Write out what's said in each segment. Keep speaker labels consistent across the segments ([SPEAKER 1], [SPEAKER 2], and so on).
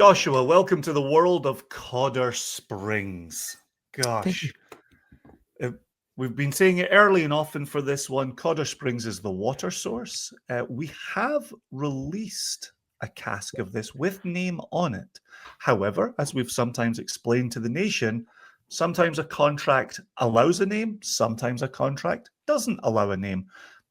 [SPEAKER 1] Joshua, welcome to the world of Cawdor Springs.
[SPEAKER 2] Thank you.
[SPEAKER 1] Gosh, we've been saying it early and often for this one. Cawdor Springs is the water source. We have released a cask of this with name on it. However, as we've sometimes explained to the nation, sometimes a contract allows a name, sometimes a contract doesn't allow a name.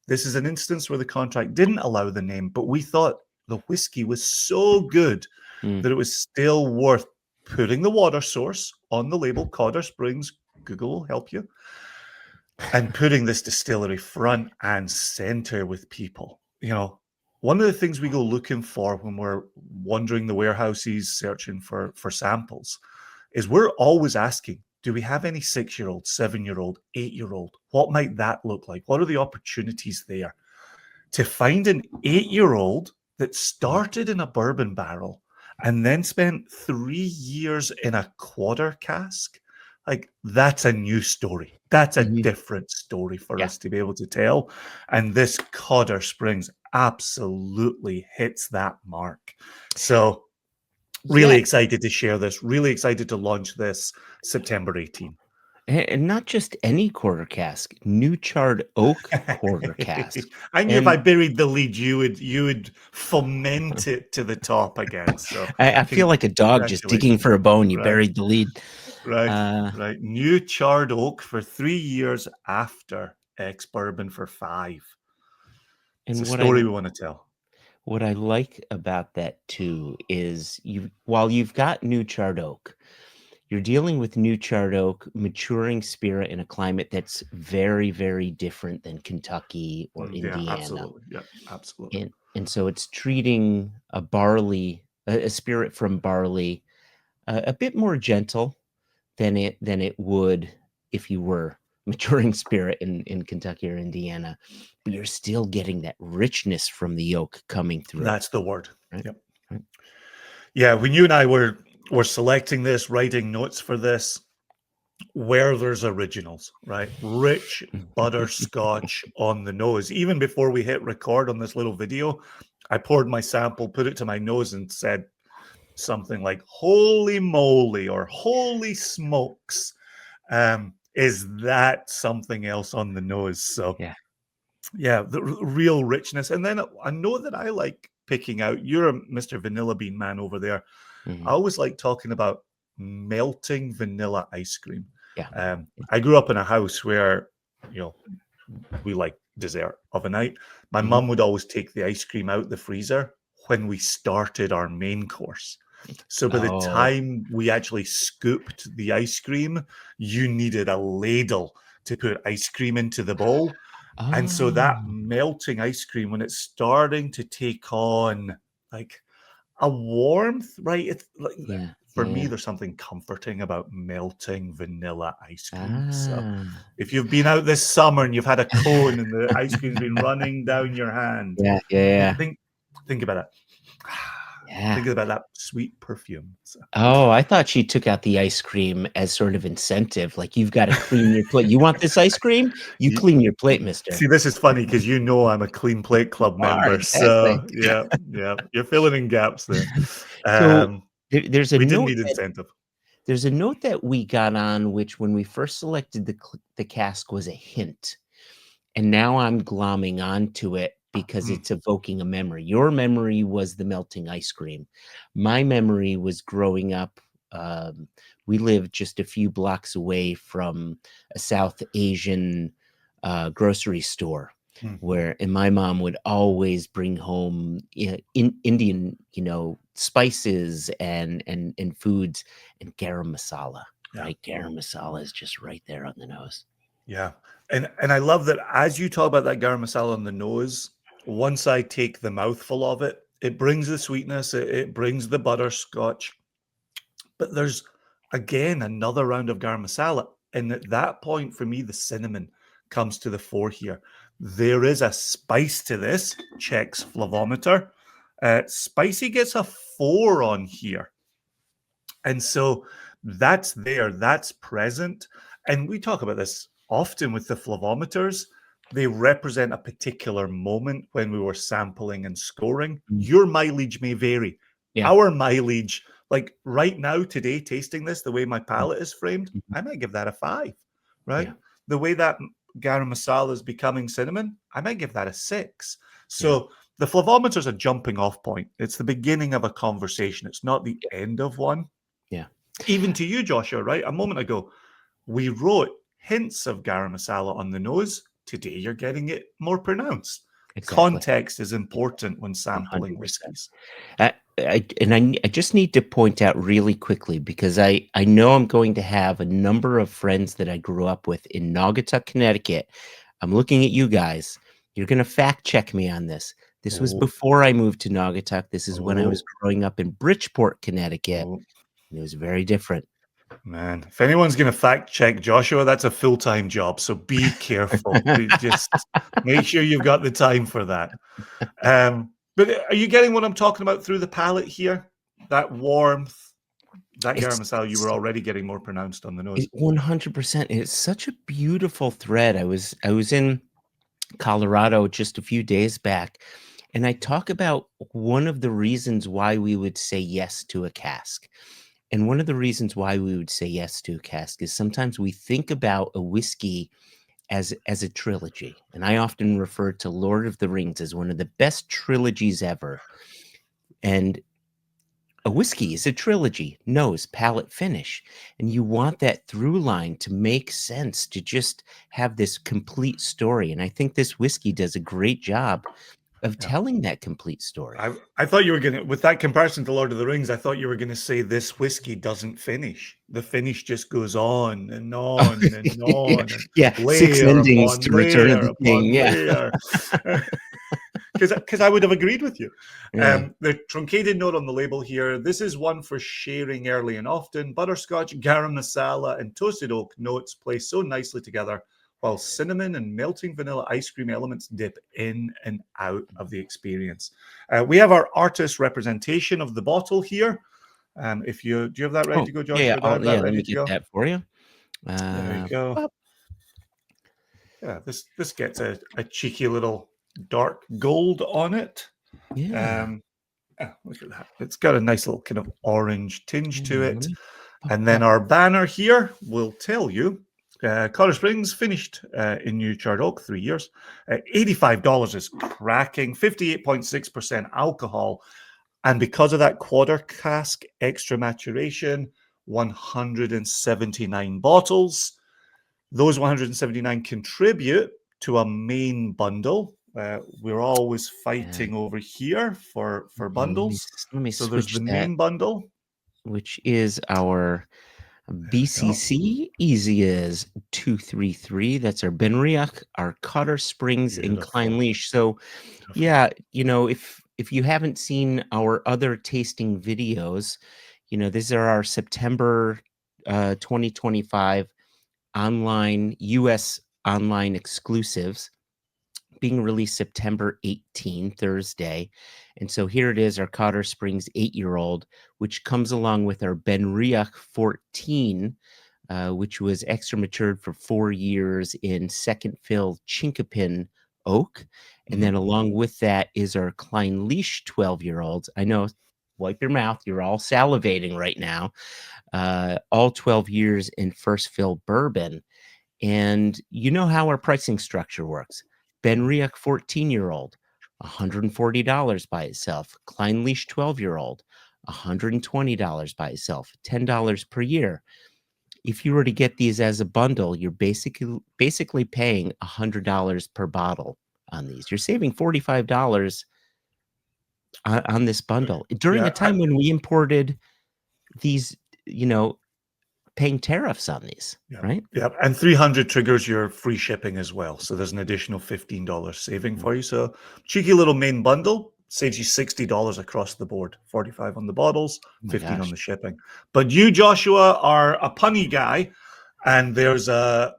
[SPEAKER 1] This is an instance where the contract didn't allow the name, but we thought the whiskey was so good that it was still worth putting the water source on the label, Cawdor Springs, Google will help you, and putting this distillery front and center with people. You know, one of the things we go looking for when we're wandering the warehouses searching for samples is we're always asking, do we have any 6-year-old, 7-year-old, 8-year-old? What might that look like? What are the opportunities there? To find an 8-year-old that started in a bourbon barrel and then spent 3 years in a quarter cask, like that's a new story. That's a different story for us to be able to tell. And this Cawdor Springs absolutely hits that mark. So really excited to share this, really excited to launch this September 18.
[SPEAKER 2] And not just any quarter cask, new Charred Oak Quarter Cask.
[SPEAKER 1] I knew if I buried the lead, you would foment it to the top again. So
[SPEAKER 2] I feel like a dog just digging for a bone. You buried the lead.
[SPEAKER 1] Right. New Charred Oak for 3 years after ex-bourbon for 5. It's a story we want to tell.
[SPEAKER 2] What I like about that too is while you've got new Charred Oak, you're dealing with new Charred Oak, maturing spirit in a climate that's very, very different than Kentucky or Indiana.
[SPEAKER 1] Yeah, absolutely. Yeah, absolutely.
[SPEAKER 2] And so it's treating a spirit from barley, a bit more gentle than it would if you were maturing spirit in Kentucky or Indiana, but you're still getting that richness from the oak coming through.
[SPEAKER 1] That's the word.
[SPEAKER 2] Right?
[SPEAKER 1] Yep. Right. Yeah, when you and I were selecting this, writing notes for this, Werther's originals, right? Rich butterscotch on the nose. Even before we hit record on this little video, I poured my sample, put it to my nose, and said something like, holy moly, or holy smokes. Is that something else on the nose? So yeah, the real richness. And then a note that I like picking out, you're a Mr. Vanilla Bean man over there. I always like talking about melting vanilla ice cream. I grew up in a house where, we like dessert of a night. My mum would always take the ice cream out the freezer when we started our main course. So by the time we actually scooped the ice cream, you needed a ladle to put ice cream into the bowl. And so that melting ice cream, when it's starting to take on like a warmth, right? It's like for me, there's something comforting about melting vanilla ice cream. So if you've been out this summer and you've had a cone and the ice cream's been running down your hand, think about it. Think about that sweet perfume. So.
[SPEAKER 2] I thought she took out the ice cream as sort of incentive. Like, you've got to clean your plate. You want this ice cream? You clean your plate, mister.
[SPEAKER 1] See, this is funny because I'm a Clean Plate Club member. So, yeah, you're filling in gaps there.
[SPEAKER 2] So there's a
[SPEAKER 1] we
[SPEAKER 2] note
[SPEAKER 1] didn't need incentive.
[SPEAKER 2] There's a note that we got on, which when we first selected the cask was a hint. And now I'm glomming onto it because it's evoking a memory. Your memory was the melting ice cream. My memory was growing up. We lived just a few blocks away from a South Asian grocery store and my mom would always bring home Indian, spices and foods and garam masala. Right? Garam masala is just right there on the nose.
[SPEAKER 1] Yeah. And I love that as you talk about that garam masala on the nose, once I take the mouthful of it, it brings the sweetness, it brings the butterscotch. But there's, again, another round of garam masala. And at that point, for me, the cinnamon comes to the fore here. There is a spice to this, checks flavometer. Spicy gets a 4 on here. And so that's there, that's present. And we talk about this often with the flavometers. They represent a particular moment when we were sampling and scoring. Your mileage may vary. Our mileage, Like right now, today, tasting this, the way my palate is framed,
[SPEAKER 2] Mhm.
[SPEAKER 1] I might give that a 5, right?
[SPEAKER 2] Yeah.
[SPEAKER 1] The way that garam masala is becoming cinnamon, I might give that a 6.
[SPEAKER 2] Yeah.
[SPEAKER 1] So the flavometer is a jumping off point. It's the beginning of a conversation. It's not the end of one.
[SPEAKER 2] Yeah.
[SPEAKER 1] Even to you, Joshua, right? A moment ago, we wrote hints of garam masala on the nose. Today, you're getting it more pronounced.
[SPEAKER 2] Exactly.
[SPEAKER 1] Context is important when sampling
[SPEAKER 2] 100%.
[SPEAKER 1] whiskeys.
[SPEAKER 2] I just need to point out really quickly because I know I'm going to have a number of friends that I grew up with in Naugatuck, Connecticut. I'm looking at you guys. You're going to fact check me on this. This was
[SPEAKER 1] Oh,
[SPEAKER 2] before I moved to Naugatuck. This is when I was
[SPEAKER 1] oh,
[SPEAKER 2] growing up in Bridgeport, Connecticut.
[SPEAKER 1] oh,
[SPEAKER 2] And it was very different.
[SPEAKER 1] man. If anyone's going to fact check Joshua, that's a full-time job. So be careful. Just make sure you've got the time for that. But are you getting what I'm talking about through the palate here? That warmth, that garam
[SPEAKER 2] It's
[SPEAKER 1] masala, you were already getting more pronounced on the nose.
[SPEAKER 2] 100%. It's such a beautiful thread. I was in Colorado just a few days back, and I talk about one of the reasons why we would say yes to a cask. And one of the reasons why we would say yes to a cask is sometimes we think about a whiskey as a trilogy. And I often refer to Lord of the Rings as one of the best trilogies ever. And a whiskey is a trilogy, nose, palate, finish. And you want that through line to make sense, to just have this complete story. And I think this whiskey does a great job of
[SPEAKER 1] Yeah.
[SPEAKER 2] telling that complete story.
[SPEAKER 1] I thought you were going to, with that comparison to Lord of the Rings, I thought you were going to say this whiskey doesn't finish. The finish just goes on and on and
[SPEAKER 2] yeah,
[SPEAKER 1] on and
[SPEAKER 2] yeah, 6
[SPEAKER 1] layer
[SPEAKER 2] endings
[SPEAKER 1] upon
[SPEAKER 2] to Return of
[SPEAKER 1] layer
[SPEAKER 2] the King.
[SPEAKER 1] upon
[SPEAKER 2] Yeah.
[SPEAKER 1] layer. Because I would have agreed with you.
[SPEAKER 2] Yeah.
[SPEAKER 1] The truncated note on the label here, this is one for sharing early and often. Butterscotch, garam masala, and toasted oak notes play so nicely together, while cinnamon and melting vanilla ice cream elements dip in and out of the experience. We have our artist representation of the bottle here. If you do you have that ready
[SPEAKER 2] Oh,
[SPEAKER 1] to go,
[SPEAKER 2] yeah, yeah.
[SPEAKER 1] Joshua? Do I
[SPEAKER 2] Oh,
[SPEAKER 1] have
[SPEAKER 2] yeah.
[SPEAKER 1] that
[SPEAKER 2] Let
[SPEAKER 1] ready
[SPEAKER 2] me
[SPEAKER 1] to
[SPEAKER 2] get
[SPEAKER 1] go?
[SPEAKER 2] that for you.
[SPEAKER 1] There you go.
[SPEAKER 2] Pop.
[SPEAKER 1] Yeah, this gets a cheeky little dark gold on it.
[SPEAKER 2] Yeah.
[SPEAKER 1] Look at that. It's got a nice little kind of orange tinge to
[SPEAKER 2] Yeah, let
[SPEAKER 1] it.
[SPEAKER 2] me pop,
[SPEAKER 1] And then
[SPEAKER 2] pop.
[SPEAKER 1] our banner here will tell you Cawdor Springs finished in new charred oak 3 years. $85 is cracking, 58.6% alcohol. And because of that quarter cask extra maturation, 179 bottles. Those 179 contribute to a main bundle. We're always
[SPEAKER 2] Yeah,
[SPEAKER 1] fighting over here for
[SPEAKER 2] yeah, let me
[SPEAKER 1] bundles.
[SPEAKER 2] let me
[SPEAKER 1] So there's
[SPEAKER 2] switch
[SPEAKER 1] the
[SPEAKER 2] that,
[SPEAKER 1] main bundle.
[SPEAKER 2] which is our
[SPEAKER 1] There we go.
[SPEAKER 2] BCC Easy as 233. That's our Benriach, our Cawdor Springs Incline
[SPEAKER 1] Beautiful.
[SPEAKER 2] Leash. So
[SPEAKER 1] Beautiful.
[SPEAKER 2] yeah, if you haven't seen our other tasting videos, these are our September 2025 online US online exclusives being released September 18, Thursday. And so here it is, our Cawdor Springs 8-year-old, which comes along with our Benriach 14, which was extra matured for 4 years in second fill Chinkapin oak. And
[SPEAKER 1] Mhm.
[SPEAKER 2] then along with that is our Klein Leash 12-year-olds. I know, wipe your mouth. You're all salivating right now. All 12 years in first fill bourbon. And you know how our pricing structure works. Benriach 14-year-old, $140 by itself. Klein Leash 12-year-old, $120 by itself, $10 per year. If you were to get these as a bundle, you're basically paying $100 per bottle on these. You're saving $45 on this bundle during a
[SPEAKER 1] Yeah,
[SPEAKER 2] time when we imported these, paying tariffs on these,
[SPEAKER 1] yeah,
[SPEAKER 2] right?
[SPEAKER 1] yeah. And 300 triggers your free shipping as well. So there's an additional $15 saving
[SPEAKER 2] Mm.
[SPEAKER 1] for you. So cheeky little main bundle saves you $60 across the board. 45 on the bottles,
[SPEAKER 2] Oh my
[SPEAKER 1] 15 on
[SPEAKER 2] gosh.
[SPEAKER 1] the shipping. But you, Joshua, are a punny guy, and there's a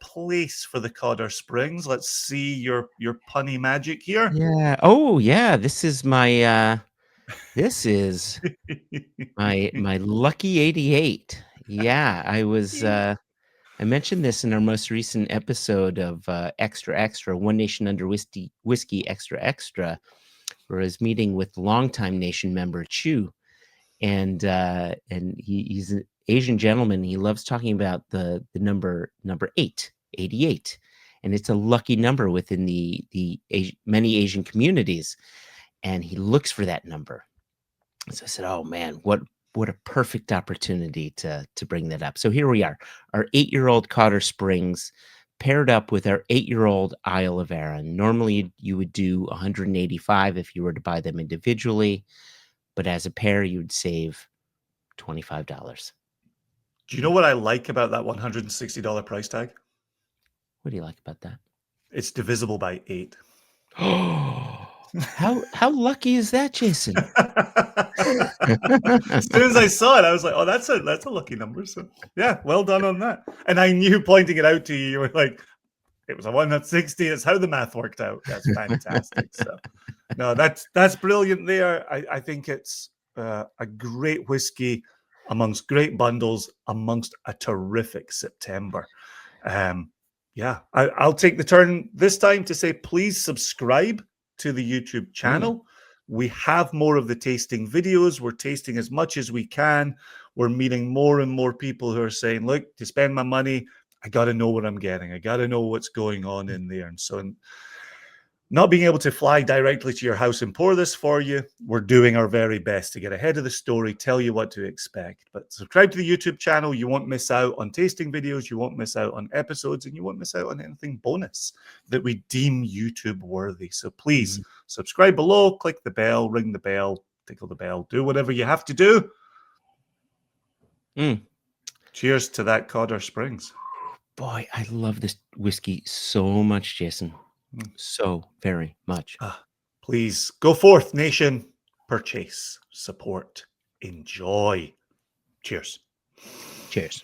[SPEAKER 1] place for the Cawdor Springs. Let's see your punny magic here.
[SPEAKER 2] Yeah. Oh, yeah. This is my lucky 88. Yeah, I mentioned this in our most recent episode of Extra Extra, One Nation Under Whiskey Extra Extra, where I was meeting with longtime Nation member Chu. he's an Asian gentleman. He loves talking about the number 8, 88, and it's a lucky number within the many Asian communities. And he looks for that number. So I said, "Oh man, what a perfect opportunity to bring that up." So here we are, our 8-year-old Cawdor Springs, paired up with our 8-year-old Isle of Arran. Normally, you would do 185 if you were to buy them individually, but as a pair, you would save $25.
[SPEAKER 1] Do you know what I like about that $160 price tag?
[SPEAKER 2] What do you like about that?
[SPEAKER 1] It's divisible by 8.
[SPEAKER 2] How lucky is that, Jason?
[SPEAKER 1] As soon as I saw it, I was like, "Oh, that's a lucky number." So, yeah, well done on that. And I knew pointing it out to you, you were like, "It was a 160. It's how the math worked out." That's fantastic. So, no, that's brilliant. There, I think it's a great whiskey amongst great bundles amongst a terrific September. Yeah, I'll take the turn this time to say, please subscribe to the YouTube channel. We have more of the tasting videos. We're tasting as much as we can. We're meeting more and more people who are saying, "Look, to spend my money, I got to know what I'm getting. I got to know what's going on in there." And so, not being able to fly directly to your house and pour this for you, we're doing our very best to get ahead of the story, tell you what to expect. But subscribe to the YouTube channel. You won't miss out on tasting videos. You won't miss out on episodes, and you won't miss out on anything bonus that we deem YouTube worthy. So please subscribe below, click the bell, ring the bell, tickle the bell, do whatever you have to do. Cheers to that Cawdor Springs.
[SPEAKER 2] Boy, I love this whiskey so much, Jason. So very much.
[SPEAKER 1] Please go forth, nation. Purchase, support, enjoy. Cheers.
[SPEAKER 2] Cheers.